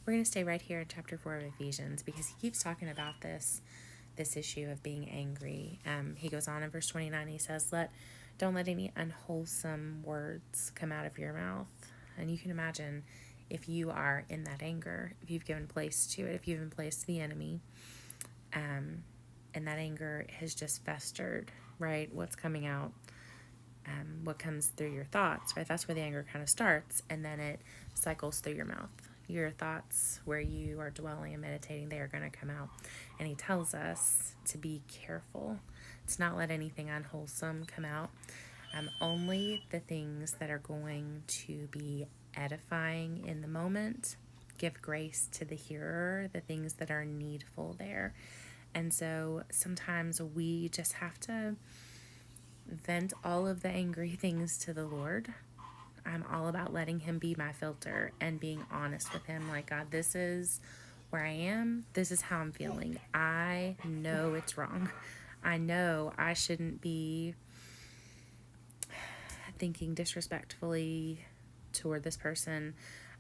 We're going to stay right here in chapter 4 of Ephesians because he keeps talking about this issue of being angry. He goes on in verse 29, he says, don't let any unwholesome words come out of your mouth. And you can imagine if you are in that anger, if you've given place to it, if you've given place to the enemy, and that anger has just festered, right? What's coming out, what comes through your thoughts, right? That's where the anger kind of starts, and then it cycles through your mouth. Your thoughts, where you are dwelling and meditating, they are going to come out. And he tells us to be careful, to not let anything unwholesome come out. Only the things that are going to be edifying in the moment, give grace to the hearer, the things that are needful there. And so sometimes we just have to vent all of the angry things to the Lord. I'm all about letting him be my filter and being honest with him. Like, God, this is where I am. This is how I'm feeling. I know it's wrong. I know I shouldn't be thinking disrespectfully toward this person.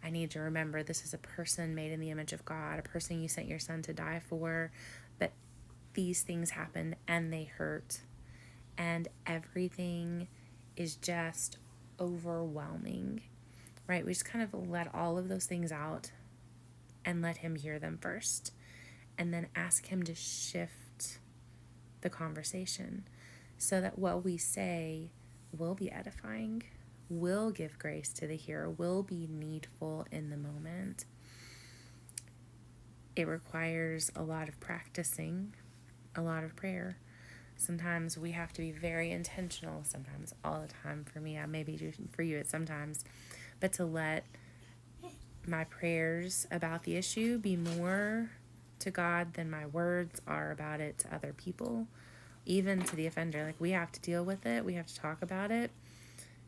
I need to remember this is a person made in the image of God, a person you sent your son to die for. But these things happen and they hurt. And everything is just overwhelming, right? We just kind of let all of those things out and let him hear them first, and then ask him to shift the conversation so that what we say will be edifying, will give grace to the hearer, will be needful in the moment. It requires a lot of practicing, a lot of prayer. Sometimes we have to be very intentional, sometimes all the time. For me, I maybe for you it's sometimes, but to let my prayers about the issue be more to God than my words are about it to other people, even to the offender. Like, we have to deal with it, we have to talk about it.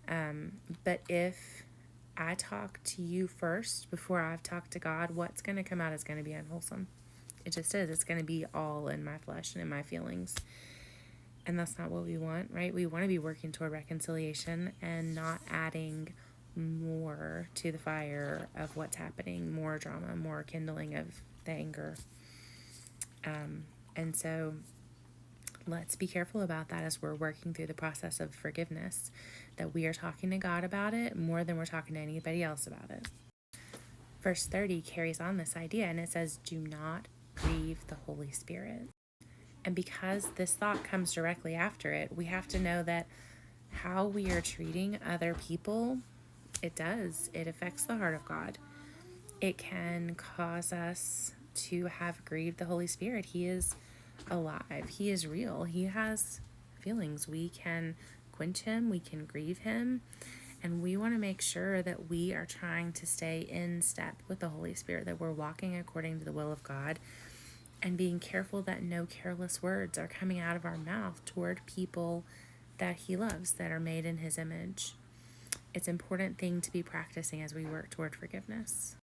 But if I talk to you first before I've talked to God, what's going to come out is going to be unwholesome. It just is. It's going to be all in my flesh and in my feelings. And that's not what we want, right? We want to be working toward reconciliation and not adding more to the fire of what's happening, more drama, more kindling of the anger. And so let's be careful about that as we're working through the process of forgiveness, that we are talking to God about it more than we're talking to anybody else about it. Verse 30 carries on this idea, and it says, do not grieve the Holy Spirit. And because this thought comes directly after it, we have to know that how we are treating other people, it affects the heart of God. It can cause us to have grieved the Holy Spirit. He is alive. He is real. He has feelings. We can quench him. We can grieve him. And we want to make sure that we are trying to stay in step with the Holy Spirit, that we're walking according to the will of God, and being careful that no careless words are coming out of our mouth toward people that he loves, that are made in his image. It's an important thing to be practicing as we work toward forgiveness.